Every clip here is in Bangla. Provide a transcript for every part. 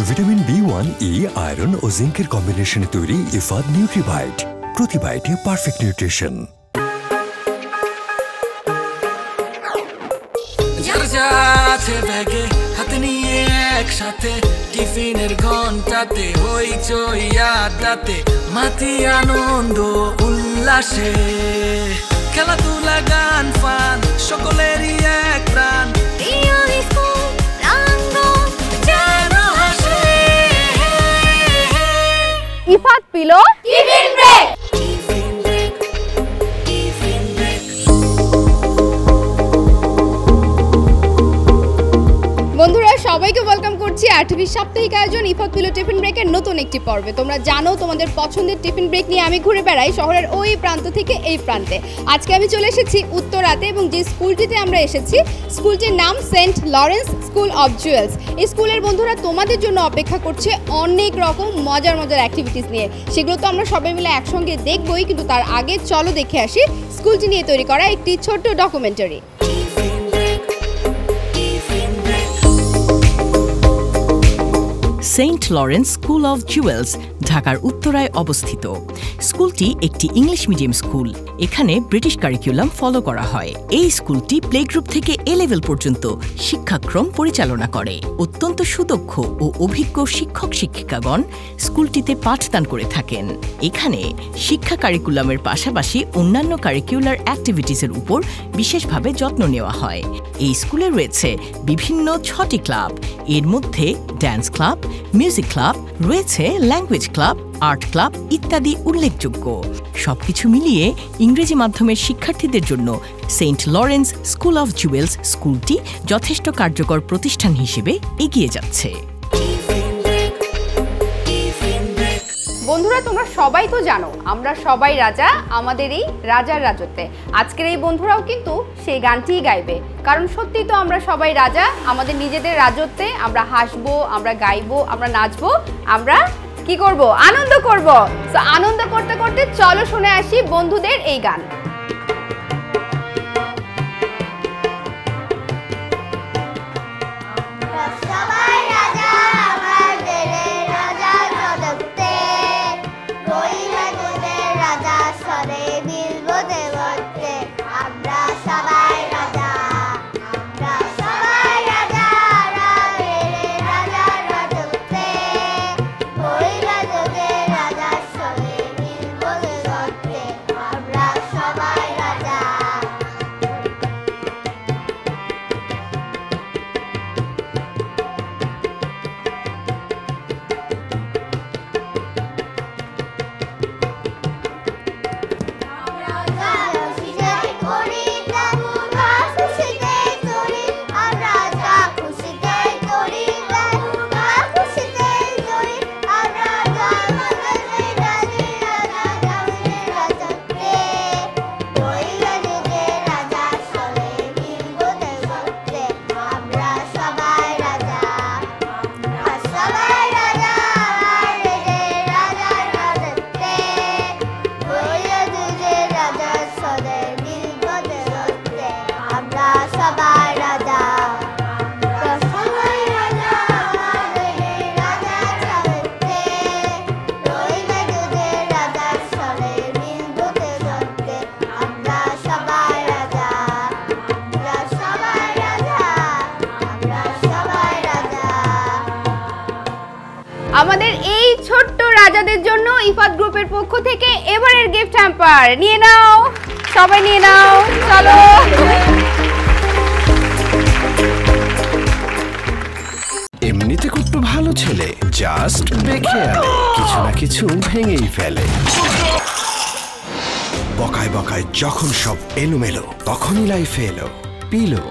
ভিটামিন B1, E, আয়রন ও জিঙ্কের কম্বিনেশনে তৈরি ইফাদ নিউট্রিবাইট, প্রতি বাইটে পারফেক্ট নিউট্রিশন। হাতে নিয়ে একসাথে টিফিনের ঘন্টাতে হইচই আড্ডাতে মাতি আনন্দ উল্লাসে, খেলাধুলা গান ফান সকলেরই এক প্রাণ। Ifad pillow tiffin break. বন্ধুরা সবাইকে ওয়েলকাম করছি আরটিভির সাপ্তাহিক আয়োজন ইফাদ পিলো টিফিন ব্রেকের নতুন একটি পর্বে। তোমরা জানো তোমাদের পছন্দের টিফিন ব্রেক নিয়ে আমি ঘুরে বেড়াই শহরের ওই প্রান্ত থেকে এই প্রান্তে। আজকে আমি চলে এসেছি উত্তরাতে এবং যে স্কুলটিতে আমরা এসেছি স্কুলটির নাম Saint Lawrence School of Jewels. এই স্কুলের বন্ধুরা তোমাদের জন্য অপেক্ষা করছে অনেক রকম মজার মজার অ্যাক্টিভিটিস নিয়ে। সেগুলো তো আমরা সবাই মিলে একসঙ্গে দেখবই, কিন্তু তার আগে চলো দেখে আসি স্কুলটি নিয়ে তৈরি করা একটি ছোট্ট documentary. Saint Lawrence School of Jewels ঢাকার উত্তরায় অবস্থিত। স্কুলটি একটি ইংলিশ মিডিয়াম স্কুল। এখানে ব্রিটিশ কারিকুলাম ফলো করা হয়। এই স্কুলটি প্লে গ্রুপ থেকে এ লেভেল পর্যন্ত শিক্ষাক্রম পরিচালনা করে। অত্যন্ত সুদক্ষ ও অভিজ্ঞ শিক্ষক শিক্ষিকাগণ স্কুলটিতে পাঠদান করে থাকেন। এখানে শিক্ষা কারিকুলামের পাশাপাশি অন্যান্য কারিকুলার অ্যাক্টিভিটিসের উপর বিশেষভাবে যত্ন নেওয়া হয়। এই স্কুলে রয়েছে বিভিন্ন 6টি ক্লাব, এর মধ্যে ড্যান্স ক্লাব, মিউজিক ক্লাব, রয়েছে ল্যাঙ্গুয়েজ ক্লাব, আর্ট ক্লাব ইত্যাদি উল্লেখযোগ্য। সবকিছু মিলিয়ে ইংরেজি মাধ্যমের শিক্ষার্থীদের জন্য Saint Lawrence School of Jewels স্কুলটি যথেষ্ট কার্যকর প্রতিষ্ঠান হিসেবে এগিয়ে যাচ্ছে। বন্ধুরা তোমরা সবাই তো জানো আমরা সবাই রাজা আমাদের এই রাজার রাজত্বে। আজকের এই বন্ধুরাও কিন্তু সেই গানটিই গাইবে, কারণ সত্যি তো আমরা সবাই রাজা আমাদের নিজেদের রাজত্বে। আমরা হাসবো, আমরা গাইবো, আমরা নাচবো, আমরা কি করব? আনন্দ করব। তো আনন্দ করতে করতে চলো শুনে আসি বন্ধুদের এই গান। আমাদের এই ছোট্ট রাজাদের জন্য ইফাদ গ্রুপের পক্ষ থেকে এবারের গিফট হ্যাম্পার নিয়ে নাও, সবাই নিয়ে নাও, চলো। এমনিতে কত ভালো ছেলে, জাস্ট বেখেয়ালে কিছু না কিছু ভেঙেই ফেলে। বকায় বকায় যখন সব এলোমেলো, তখনই লাইফে এলো পিলো।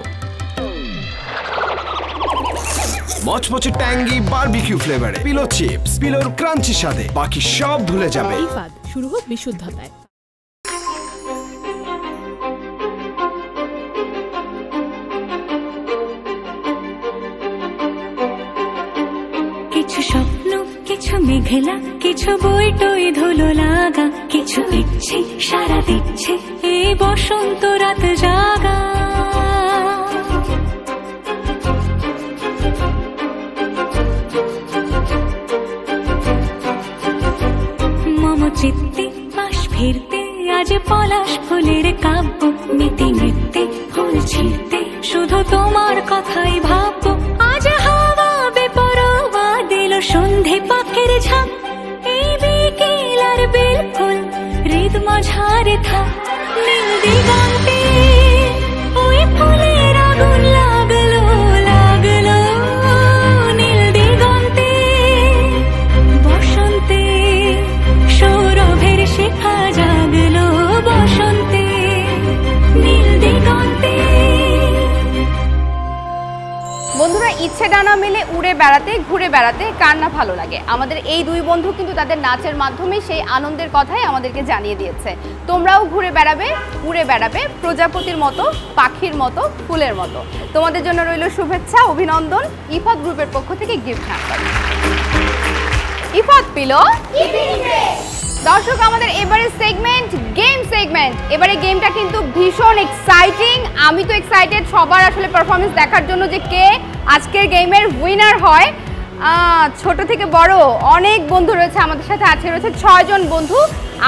মচমচে ট্যাঙ্গি বারবিকিউ ফ্লেভারে পিলো চিপস, পিলোর ক্রাঞ্চি স্বাদে বাকি সব ভুলে যাবে। ইফাদ, শুরু হোক বিশুদ্ধতায়। কিছু স্বপ্ন, কিছু মেঘলা, কিছু বই টই ধুলো লাগা, কিছু ইচ্ছে সারা দিচ্ছে এই বসন্ত রাত জাগা। ফিরতে আজ পলাশ ফুলের কাব্য নীতি নৃত্যে ফুল ছিঁড়তে শুধু তোমার কথাই ভাববো আজ হাওয়া বেপরোয়া দিল সন্ধে পাখির ঝাঁক এই বিকেল আর বিলকুল হৃদ মাঝারে থাক নীল দিগন্তে ওই ফুলের আগুন লাগলো লাগলো নীল দিগন্তে বসন্তে সৌরভের শিখা জাগলো বসন্তে নীল দিগন্তে। বন্ধুরা, ইচ্ছে ডানা মেলে উড়ে বেড়াতে ঘুরে বেড়াতে কার না ভালো লাগে। আমাদের এই দুই বন্ধু কিন্তু তাদের নাচের মাধ্যমে সেই আনন্দের কথাই আমাদেরকে জানিয়ে দিয়েছে। তোমরাও ঘুরে বেড়াবে উড়ে বেড়াবে প্রজাপতির মতো, পাখির মতো, ফুলের মতো। তোমাদের জন্য রইল শুভেচ্ছা, অভিনন্দন ইফাত গ্রুপের পক্ষ থেকে গিফট হ্যাম্পার। ইফাত পিলো। দর্শক, আমাদের এবারে সেগমেন্ট গেম সেগমেন্ট। এবারে গেমটা কিন্তু ভীষণ এক্সাইটিং। আমি তো এক্সাইটেড সবার আসলে পারফরমেন্স দেখার জন্য যে কে আজকের গেমের উইনার হয়। ছোট থেকে বড় অনেক বন্ধু রয়েছে আমাদের সাথে। আজকে রয়েছে 6 জন বন্ধু।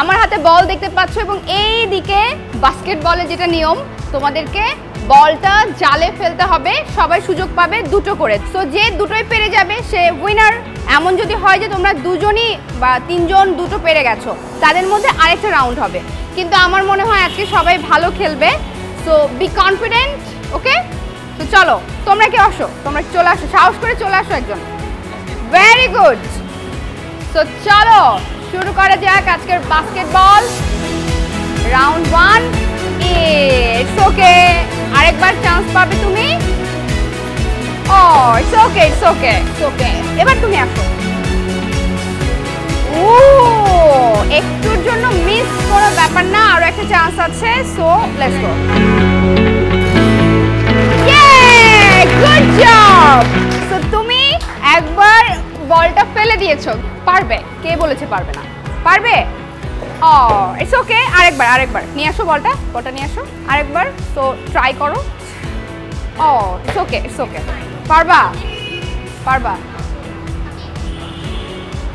আমার হাতে বল দেখতে পাচ্ছ এবং এই দিকে বাস্কেটবলের যেটা নিয়ম, তোমাদেরকে বলটা জালে ফেলতে হবে। সবাই সুযোগ পাবে দুটো করে। সো যে দুটোই পেরে যাবে সে উইনার। এমন যদি হয় যে তোমরা দুজনই বা 3 জন দুটো পেরে গেছো, তাদের মধ্যে আরেকটা রাউন্ড হবে। কিন্তু আমার মনে হয় আজকে সবাই ভালো খেলবে। সো বি কনফিডেন্ট, ওকে? তো চলো, তোমরা কি আসো, তোমরা চলে আসো, সাহস করে চলে আসো একজন। Very good. সো চলো শুরু করা যাক আজকের বাস্কেটবল রাউন্ড 1। ইটস ওকে, আরেকবার চান্স পাবে তুমি। ও it's okay, it's okay, it's okay. এবার তুমি আসো। ও একটুর জন্য মিস কোনো ব্যাপার না, আরো একটা চান্স আছে। So let's go. Good job. So তুমি একবার বলটা ফেলে দিয়েছো। পারবে? কে বলেছে পারবে না? পারবে। ও ইটস ওকে, আরেকবার নিয়ে আসো বলটা নিয়ে আসো আরেকবার। তো ট্রাই করো। ও ইটস ওকে, ইটস ওকে। পারবা?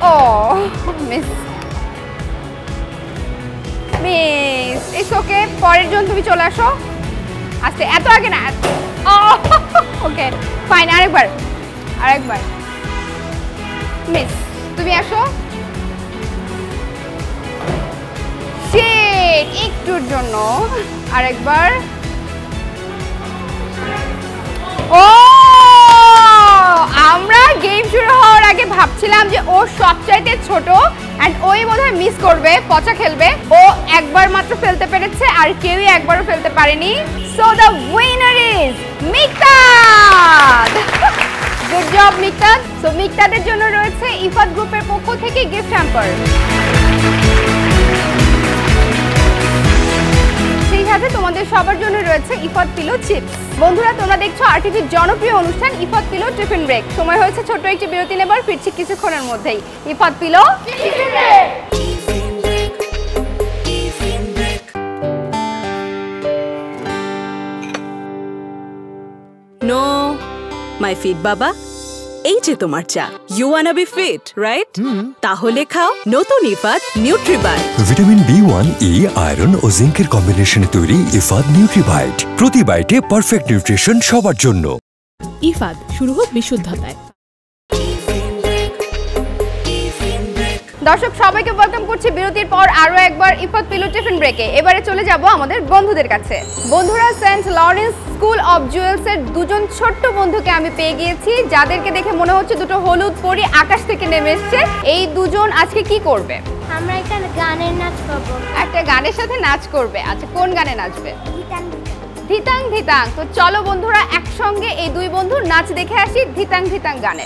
ও মিস ইটস ওকে। পরের জন তুমি চলে আসো। আস্তে, এত আগে না। ও ওকে ফাইন, আরেকবার মিস। তুমি আসো। শিট, একটুর জন্য আরেকবার। ও আমরা গেম শুরু হওয়ার আগে ভাবছিলাম যে ও সবচাইতে ছোট এন্ড ওই বোধহয় মিস করবে, পচা খেলবে। ও একবার মাত্র ফেলতে পেরেছে, আর কেউই একবারও ফেলতে পারেনি। So the winner is Miktad. Good job Miktad. So মিকতাদের জন্য রয়েছে ইফাত গ্রুপের পক্ষ থেকে গিফট হ্যাম্পার। সেই সাথে তোমাদের সবার জন্য রয়েছে ইফাত পিলো চিপস। বন্ধুরা, তোমরা দেখছো আরটিভির জনপ্রিয় অনুষ্ঠান ইফাত পিলো টিফিন ব্রেক। সময় হয়েছে ছোট্ট একটি বিরতি নেবার। ফিরছি কিছুক্ষণের মধ্যেই। Ifad pillow tiffin break. No my fit বাবা, এই যে তোমার চা। You wanna be fit, right? তাহলে খাও নতুন Ifad Nutribite. Vitamin B1, E, iron ও জিঙ্কের কম্বিনেশনে তৈরি ইফাত নিউট্রিবাইট। প্রতি বাইটে পারফেক্ট নিউট্রিশন সবার জন্য। ইফাদ, শুরু হোক বিশুদ্ধতায়। দর্শক সবাইকে ওয়েলকাম করছি বিরতির পর আরো একবার ইফাত পিলো টিফিন ব্রেকে। এবারে চলে যাব আমাদের বন্ধুদের কাছে। বন্ধুরা, Saint Lawrence School of Jewels এর দুজন ছোট্ট বন্ধুকে আমি পেয়ে গিয়েছি, যাদেরকে দেখে মনে হচ্ছে দুটো হলুদ পরী আকাশ থেকে নেমে এসেছে। এই দুজন আজকে কি করবে? আমরা একটা গানের নাচ করব। একটা গানের সাথে নাচ করবে। আচ্ছা, কোন গানে নাচবে? ধিতাং ধিতাং। তো চলো বন্ধুরা, একসঙ্গে এই দুই বন্ধু নাচ দেখে আসি ধিতাং ধিতাং গানে।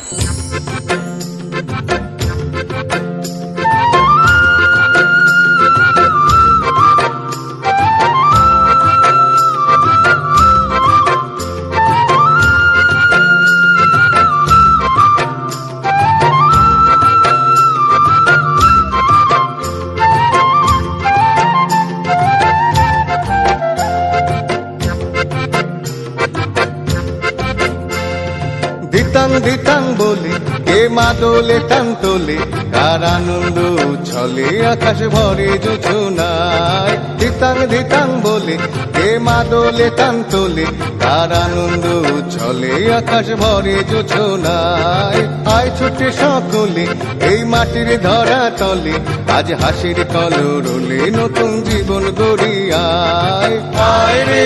ধিতাং ধিতাং বলি কে কে মাদলে টান তোলে কার আনন্দ উচ্ছলে আকাশ ভরে জোছনায় ধিতাং ধিতাং বলে কে মাদলে টান তোলে কার আনন্দ উচ্ছলে আকাশ ভরে জোছনায় আয় ছুটে সকলে এই মাটির ধরা তলে আজ হাসির কলরলে নতুন জীবন গড়ি আয় আয় রে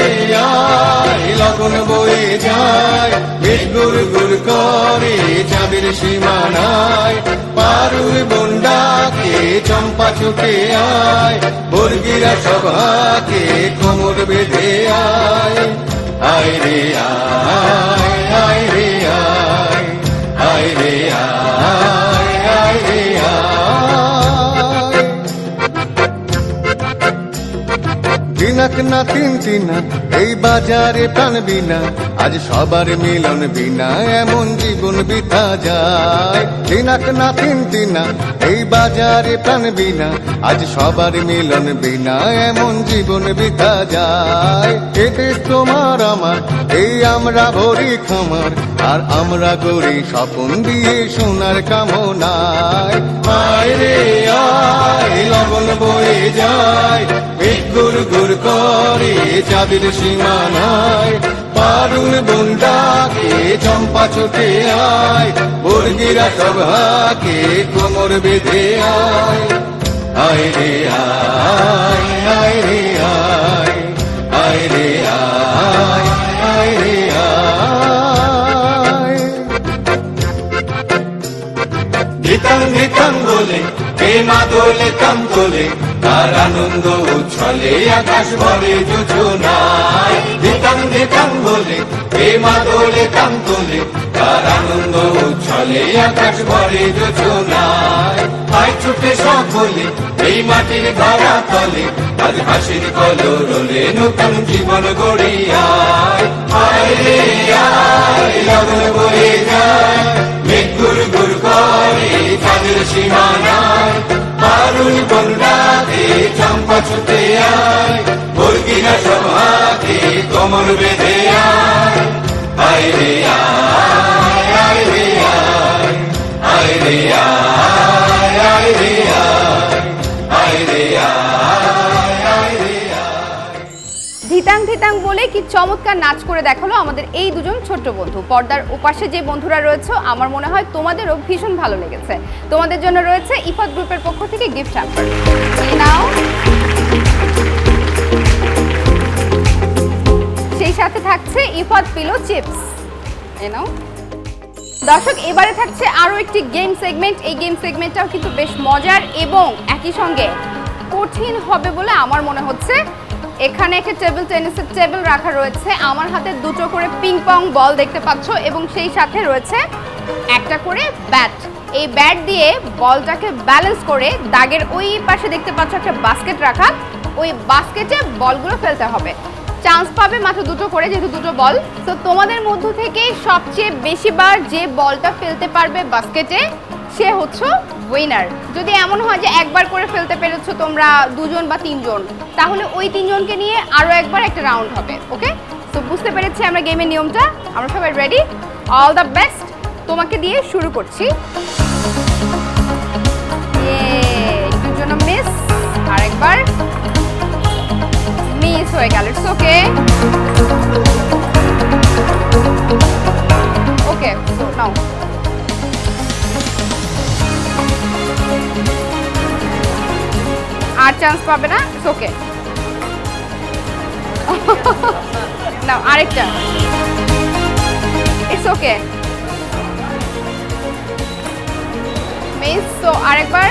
আয় লগন বয়ে যায় মেঘ গুড় গুড় করে চাঁদের সীমানায় পারুল বন্ডাকে চম্পা ছুটে আয় বর্গিরা সভাকে কোমর বেঁধে আয় আয় রে আয় আয় রে আয় আয় রে আয় আয় রে আয় দিনাক না তিন তিনা এই বাজারে প্রাণ বিনা আজ সবার মিলন বিনা এমন জীবন বিতা যায় দিনাক না তিন তিনা এই বাজারে প্রাণ বিনা আজ সবার মিলন বিনা এমন জীবন বিতা যায় এ দেশ তোমার আমার এই আমরা ভরি খামার আর আমরা গড়ি স্বপন দিয়ে সোনার কামনায় আয় রে আয় লগন বয়ে যায় মেঘ গুড় গুড় করে চাঁদের সীমানায় পারুল বন্ডাকে চম্পা ছুটে আয় বর্গিরা সভাকে কোমর বেঁধে আয় আয় রে আয় আয় রে আয় আয় রে আয় আয় রে আয় ধিতাং ধিতাং বলে কে মাদলে কাম তোলে তার আনন্দ উচ্ছলে আকাশ ভরে জোছনায় ধিতাং ধিতাং বলে কে মাদলে কাম তোলে তার আনন্দ উচ্ছলে আকাশ ভরে জোছনায় আয় ছুটে সকলে এই মাটির ধরা তলে আজ হাসির কলরলে নতুন জীবন গড়ি আয় আয় রে আয় লগন বয়ে যায় মেঘ গুড় গুড় করে চাঁদের সীমানায় পারুল বন্ডাকে চম্পা ছুটে আয় বর্গিরা সভাকে কোমর বেঁধে আয় আয় রে আয় আয় রে আয় আয় রে আয় আয় রে আয় আয় রে আয় আয় রে ধিতাং ধিতাং বলে কি চমৎকার নাচ করে দেখালো আমাদের এই দুজন ছোট্ট বন্ধু। পর্দার ওপাশে যে বন্ধুরা রয়েছে আমার মনে হয় তোমাদেরও ভীষণ ভালো লেগেছে। তোমাদের জন্য রয়েছে ইফাত গ্রুপের পক্ষ থেকে গিফট হ্যাম্পার। নাও, সেই সাথে থাকছে ইফাত পিলো চিপস। এই নাও দর্শক, এবারে থাকছে আরো একটি গেম সেগমেন্ট। এই গেম সেগমেন্টটাও কিন্তু বেশ মজার এবং একই সঙ্গে কঠিন হবে বলে আমার মনে হচ্ছে। এখানে একটা টেবিল টেনিসের টেবিল রাখা রয়েছে, আমার হাতে দুটো করে পিং পং বল দেখতে পাচ্ছ এবং সেই সাথে রয়েছে একটা করে ব্যাট। এই ব্যাট দিয়ে বলটাকে ব্যালেন্স করে দাগের ওই পাশে দেখতে পাচ্ছ একটা বাস্কেট রাখা, ওই বাস্কেটে বলগুলো ফেলতে হবে। চান্স পাবে মাত্র দুটো করে, যেহেতু দুটো বল। তো তোমাদের মধ্য থেকে সবচেয়ে বেশিবার যে বলটা ফেলতে পারবে বাস্কেটে সে হচ্ছে উইনার। যদি এমন হয় যে একবার করে ফেলতে পেরেছো তোমরা দুজন বা তিনজন, তাহলে ওই তিনজনকে নিয়ে আরও একবার একটা রাউন্ড হবে। ওকে, তো বুঝতে পেরেছি আমরা গেমের নিয়মটা। আমরা সবাই রেডি? All the best. তোমাকে দিয়ে শুরু করছি। একটুর জন্য মিস, আরেকবার মিস হয়ে গেল। It's okay okay, so now আর চান্স পাবে না। ইটস ওকে, নাও আরেকটা। It's okay, miss. সো আরেকবার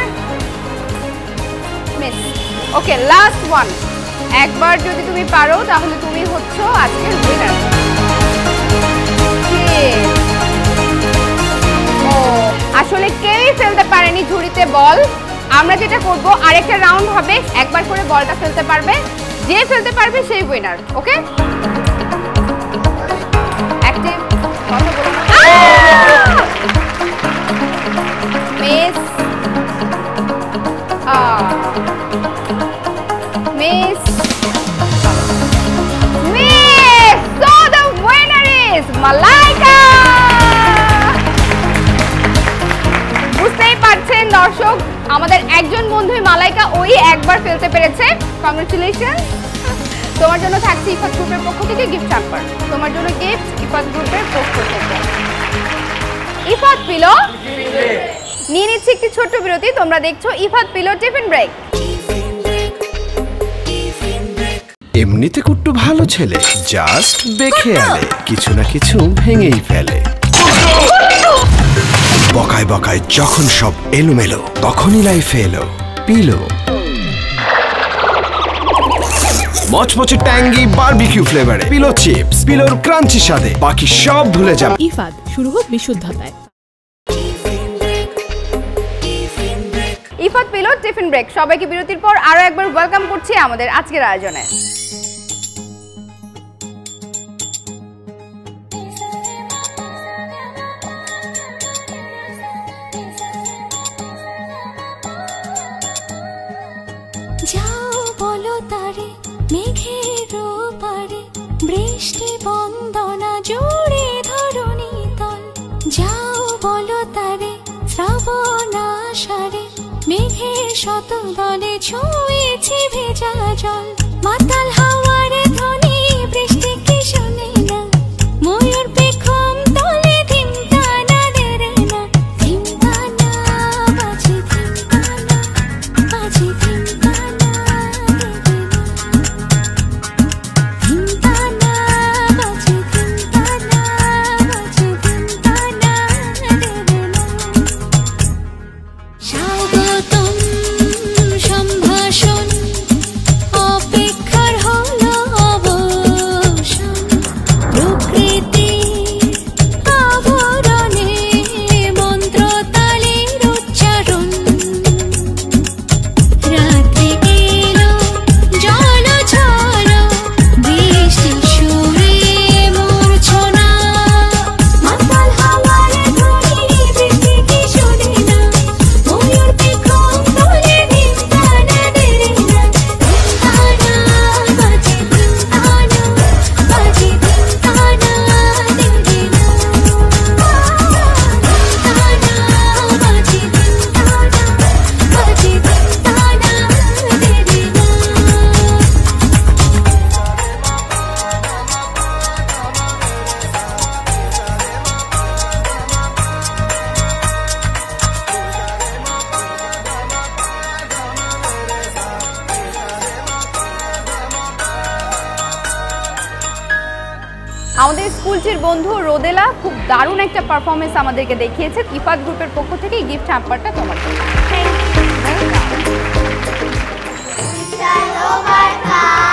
মিস। Okay, last one. একবার যদি তুমি পারো তাহলে তুমি হচ্ছো আজকের উইনার। ও আসলে কেউই ফেলতে পারেনি ঝুড়িতে বল। আমরা যেটা করব, আরেকটা রাউন্ড হবে, একবার করে বলটা ফেলতে পারবে, যে ফেলতে পারবে সেই উইনার। ওকে, অ্যাক্টিভ কথা বলো। Miss, miss, miss. So the winner is Malaika. দর্শক, আমাদের একজন বন্ধুই মালাইকা ওই একবার ফেলতে পেরেছে। কংগ্রেচুলেশন। তোমার জন্য থাকছে ইফাত গ্রুপের পক্ষ থেকে গিফট হ্যাম্পার। তোমার জন্য গিফট ইফাত গ্রুপের পক্ষ থেকে। ইফাত পিলো নিয়ে নিচ্ছে একটি ছোট্ট বিরতি। তোমরা দেখছো ইফাত পিলো টিফিন ব্রেক। এমনিতে কুট্টু ভালো ছেলে, জাস্ট বেখেয়ালে কিছু না কিছু ভেঙেই ফেলে। বকায় বকায় যখন সব এলোমেলো, তখনই লাইফে এলো পিলো। মচমচে ট্যাঙ্গি বারবিকিউ ফ্লেভারে পিলো চিপস, পিলোর ক্রাঞ্চি স্বাদে বাকি সব ভুলে যাবে। ইফাদ, শুরু হোক বিশুদ্ধতায়। Ifad pillow tiffin break. সবাইকে বিরতির পর আরো একবার ওয়েলকাম করছি আমাদের আজকের আয়োজনে। যাও বলো তারে মেঘের পারে, বৃষ্টি বন্দনা জুড়ে ধরণী তল। যাও বলো তারে শ্রাবণ আষাঢ়ে, মেঘের শত দলে ছুঁয়েছে ভেজা জল। মাতাল হাওয়ার ধ্বনি বৃষ্টি কি শোনে না, ময়ূর পেখম তলে ধিমকানা দেরে না। ধিমকানা বাজে, ধিমকানা বাজে, ধিমকানা দেরে না। ধিমকানা বাজে, ধিমকানা বাজে, ধিমকানা দেরে না। স্বাগতম সম্ভাষণ, অপেক্ষার হলো অবসান। প্রকৃতি আবরণে মন্ত্র তালের উচ্চারণ। রাত্রি এলো জলঝড়, বৃষ্টি সুরে মূর্ছনা। মাতাল হাওয়ার ধ্বনি বৃষ্টি কি শোনে না, ময়ূর পেখম তলে ধিমকানা দেরে না। ধিমকানা বাজে, ধিমকানা বাজে, ধিমকানা দেরে না। ধিমকানা বাজে, ধিমকানা বাজে, ধিমকানা দেরে না। আমাদের স্কুলটির বন্ধু রোদেলা খুব দারুণ একটা পারফরমেন্স আমাদেরকে দেখিয়েছে। ইফাত গ্রুপের পক্ষ থেকে গিফট হ্যাম্পারটা তোমার জন্য। We shall overcome.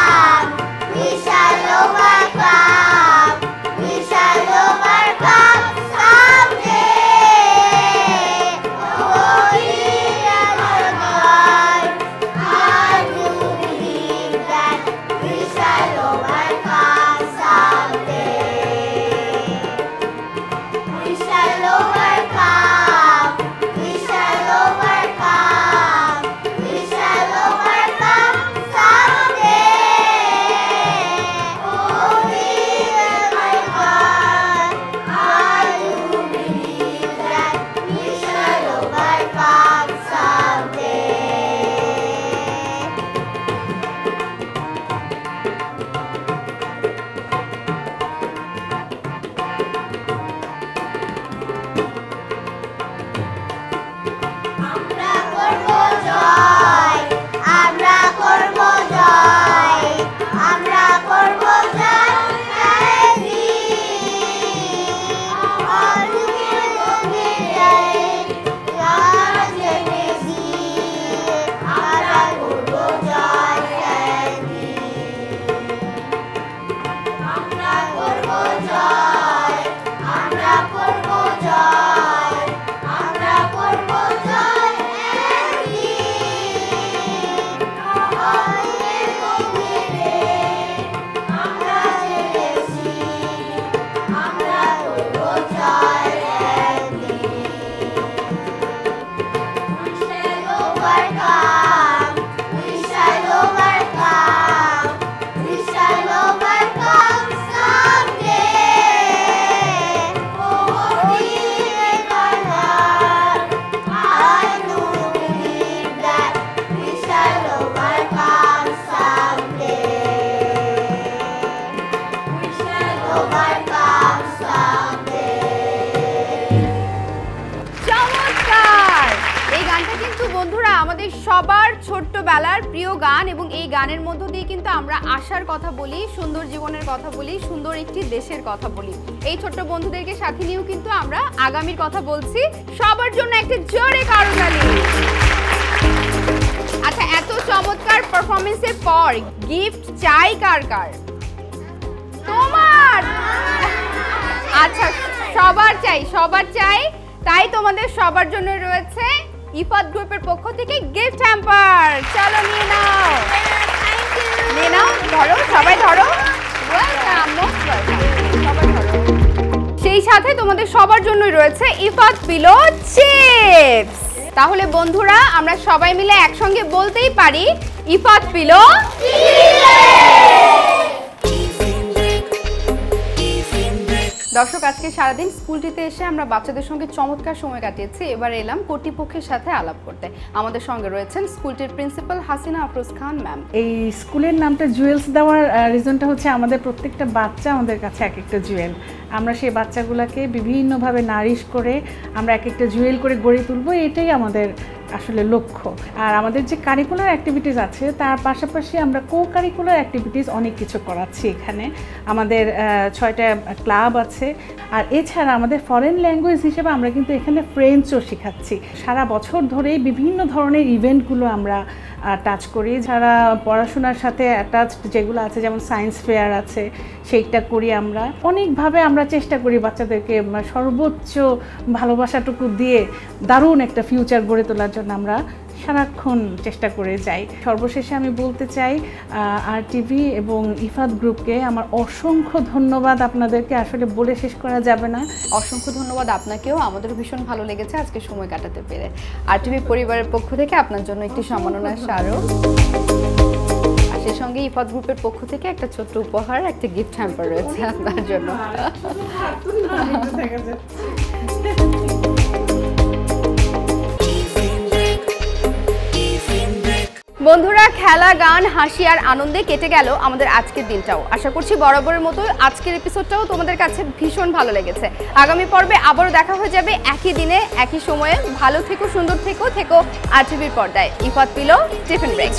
বন্ধুরা, আমাদের সবার ছোট্টবেলার প্রিয় গান এবং এই গানের মধ্য দিয়ে কিন্তু আমরা আশার কথা বলি, সুন্দর জীবনের কথা বলি, সুন্দর একটি দেশের কথা বলি। এই ছোট্ট বন্ধুদেরকে সাথে নিয়েও কিন্তু আমরা আগামীর কথা বলছি। সবার জন্য একটা জোরে করতালি। আচ্ছা, এত চমৎকার পারফরমেন্সের পর গিফট চাই কার কার? তোমার। আচ্ছা, সবার চাই। তাই তোমাদের সবার জন্য রয়েছে ইফাত গ্রুপের পক্ষ থেকে গিফট হ্যাম্পার। চলো নিয়ে নাও। ধরো, সবাই ধরো। সেই সাথে তোমাদের সবার জন্য রয়েছে ইফাত পিলো চিপস। তাহলে বন্ধুরা, আমরা সবাই মিলে একসঙ্গে বলতেই পারি ইফাত পিলো। দর্শক, আজকে সারাদিন স্কুলটিতে এসে আমরা বাচ্চাদের সঙ্গে চমৎকার সময় কাটিয়েছি। এবার এলাম কর্তৃপক্ষের সাথে আলাপ করতে। আমাদের সঙ্গে রয়েছেন স্কুলটির প্রিন্সিপাল হাসিনা আফরোজ খান ম্যাম। এই স্কুলের নামটা জুয়েলস দেওয়ার রিজনটা হচ্ছে আমাদের প্রত্যেকটা বাচ্চা আমাদের কাছে এক একটা জুয়েল। আমরা সেই বাচ্চাগুলোকে বিভিন্নভাবে নারিশ করে আমরা এক একটা জুয়েল করে গড়ে তুলবো, এটাই আমাদের আসলে লক্ষ্য। আর আমাদের যে কারিকুলার অ্যাক্টিভিটিস আছে তার পাশাপাশি আমরা কো কারিকুলার অ্যাক্টিভিটিস অনেক কিছু করাচ্ছি এখানে। আমাদের 6টা ক্লাব আছে। আর এছাড়া আমাদের ফরেন ল্যাঙ্গুয়েজ হিসেবে আমরা কিন্তু এখানে ফ্রেঞ্চও শেখাচ্ছি। সারা বছর ধরেই বিভিন্ন ধরনের ইভেন্টগুলো আমরা টাচ করি। যারা পড়াশোনার সাথে অ্যাটাচড যেগুলো আছে, যেমন সায়েন্স ফেয়ার আছে, সেইটা করি আমরা। অনেকভাবে আমরা চেষ্টা করি বাচ্চাদেরকে সর্বোচ্চ ভালোবাসাটুকু দিয়ে দারুণ একটা ফিউচার গড়ে তোলার জন্য আমরা সারাক্ষণ চেষ্টা করে যাই। সর্বশেষে আমি বলতে চাই RTV এবং ইফাত গ্রুপকে আমার অসংখ্য ধন্যবাদ। আপনাদেরকে আসলে বলে শেষ করা যাবে না। অসংখ্য ধন্যবাদ আপনাকেও। আমাদেরও ভীষণ ভালো লেগেছে আজকে সময় কাটাতে পেরে। RTV পরিবারের পক্ষ থেকে আপনার জন্য একটি সম্মাননা স্মারক, আর সেই সঙ্গে ইফাত গ্রুপের পক্ষ থেকে একটা ছোট্ট উপহার, একটা গিফট হ্যাম্পার রয়েছে আপনার জন্য। বন্ধুরা, খেলা, গান, হাসি আর আনন্দে কেটে গেল আমাদের আজকের দিনটাও। আশা করছি বরাবরের মতো আজকের এপিসোডটাও তোমাদের কাছে ভীষণ ভালো লেগেছে। আগামী পর্বে আবারও দেখা হয়ে যাবে একই দিনে একই সময়ে। ভালো থেকো, সুন্দর থেকো RTVর পর্দায়। Ifat pillow tiffin break.